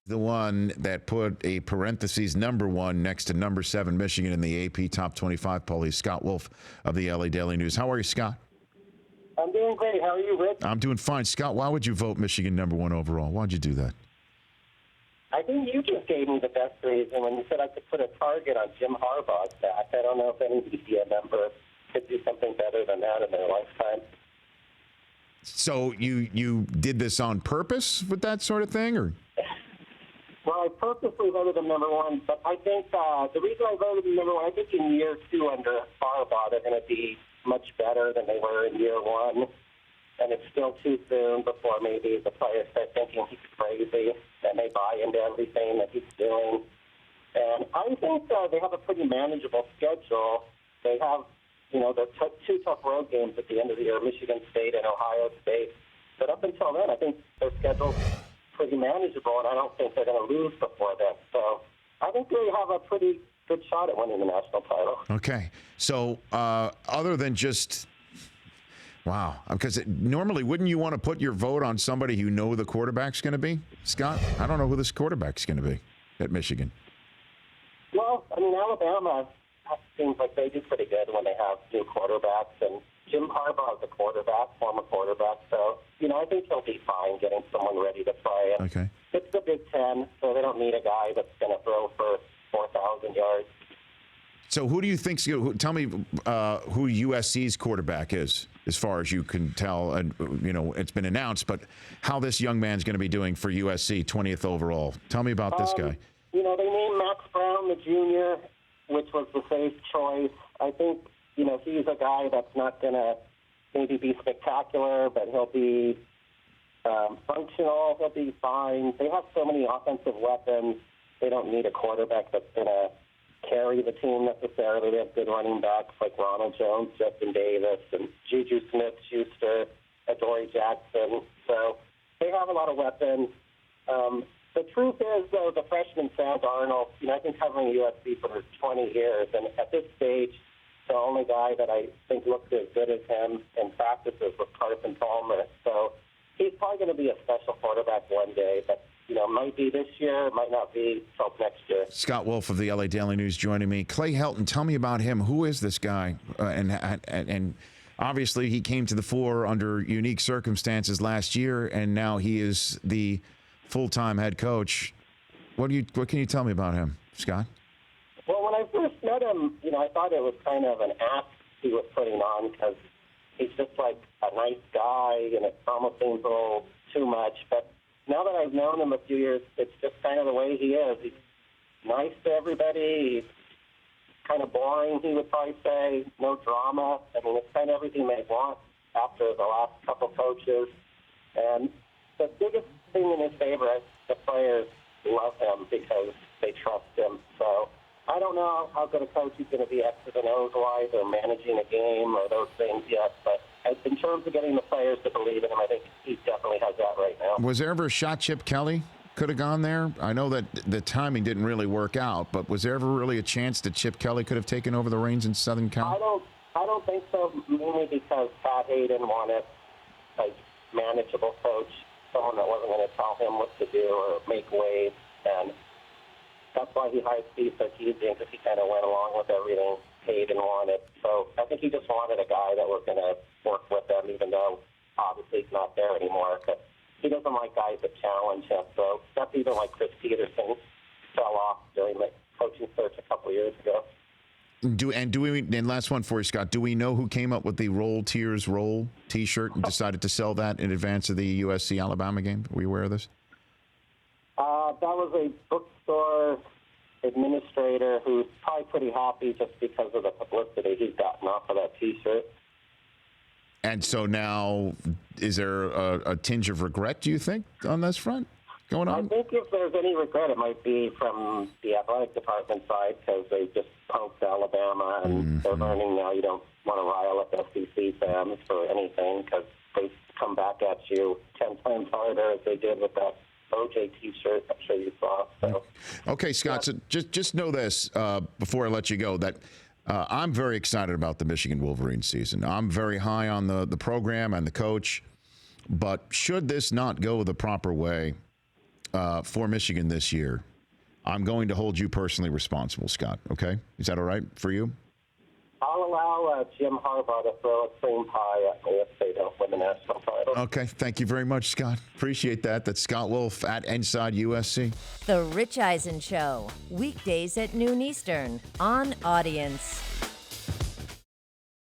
The one that put a parentheses #1 next to #7 Michigan in the AP Top 25 poll. He's Scott Wolf of the LA Daily News. How are you, Scott? I'm doing great. How are you, Rick? I'm doing fine. Scott, why would you vote Michigan #1 overall? Why'd you do that? I think you just gave me the best reason when you said I could put a target on Jim Harbaugh's back. I don't know if any media member could do something better than that in their lifetime. So you did this on purpose with that sort of thing, or? Well, I purposely voted him #1, but I think the reason I voted him #1, I think in year 2 under Harbaugh, they're going to be much better than they were in year 1. And it's still too soon before maybe the players start thinking he's crazy and they buy into everything that he's doing. And I think they have a pretty manageable schedule. They have, the 2 tough road games at the end of the year, Michigan State and Ohio State. But up until then, I think their schedule's pretty manageable, and I don't think they're going to lose before then. So I think they have a pretty good shot at winning the national title. Okay. So other than just... Wow. Because normally, wouldn't you want to put your vote on somebody you know the quarterback's going to be? Scott, I don't know who this quarterback's going to be at Michigan. Well, Alabama seems like they do pretty good when they have new quarterbacks. And Jim Harbaugh is a quarterback, former quarterback. So, I think he'll be fine getting someone ready to play. And okay. It's the Big Ten, so they don't need a guy that's going to throw for 4,000 yards. So who do you think? Tell me who USC's quarterback is, as far as you can tell. And it's been announced, but how this young man's going to be doing for USC, 20th overall. Tell me about this guy. They named Max Brown the junior, which was the safe choice. I think he's a guy that's not going to maybe be spectacular, but he'll be functional. He'll be fine. They have so many offensive weapons. They don't need a quarterback that's going to carry the team necessarily. They have good running backs like Ronald Jones, Justin Davis, and Juju Smith-Schuster, Adoree Jackson. So they have a lot of weapons. The truth is, though, the freshman Sam Darnold, I've been covering USC for 20 years, and at this stage, the only guy that I think looks as good as him in practices was Carson Palmer. So he's probably going to be a special quarterback one day, but might be this year, might not be till next year. Scott Wolf of the LA Daily News joining me. Clay Helton, tell me about him. Who is this guy? And obviously he came to the fore under unique circumstances last year, and now he is the full-time head coach. What can you tell me about him, Scott? Well, when I first met him, I thought it was kind of an act he was putting on because he's just like a nice guy, and it almost seems a little too much, but now that I've known him a few years, it's just kind of the way he is. He's nice to everybody. He's kind of boring, he would probably say. No drama. It's kind of everything they want after the last couple coaches. And the biggest thing in his favor is the players love him because they trust him. So I don't know how good a coach he's going to be X's and O's wise or managing a game or those things yet, but in terms of getting the players to believe in him, I think he definitely has that right now. Was there ever a shot Chip Kelly could have gone there? I know that the timing didn't really work out, but was there ever really a chance that Chip Kelly could have taken over the reins in Southern Cal? I don't think so, mainly because Pat Hayden wanted a manageable coach, someone that wasn't going to tell him what to do or make waves, and that's why he hired Steve Sarkisian, because he kind of went along with everything Hayden wanted. So I think he just wanted a guy that was going to work with him, even though obviously he's not there anymore. But he doesn't like guys that challenge him. So that's even like Chris Peterson fell off during the coaching search a couple of years ago. And last one for you, Scott. Do we know who came up with the Roll Tears Roll T-shirt and decided to sell that in advance of the USC-Alabama game? Were you aware of this? That was a bookstore administrator who's probably pretty happy just because of the publicity he's gotten off of that T-shirt. And so now, is there a tinge of regret, do you think, on this front going on? I think if there's any regret, it might be from the athletic department side because they just punked Alabama, and they're learning now you don't want to rile up SEC fans for anything because they come back at you 10 times harder as they did with that OJ T-shirt. I'm sure you saw. So. Okay, Scott. Yeah. So just know this before I let you go that I'm very excited about the Michigan Wolverines season. I'm very high on the program and the coach, but should this not go the proper way, for Michigan this year, I'm going to hold you personally responsible, Scott. Okay? Is that all right for you? I'll allow Jim Harbaugh to throw a cream pie at me if they don't win the national title. Okay. Thank you very much, Scott. Appreciate that. That's Scott Wolf at Inside USC. The Rich Eisen Show, weekdays at noon Eastern on Audience.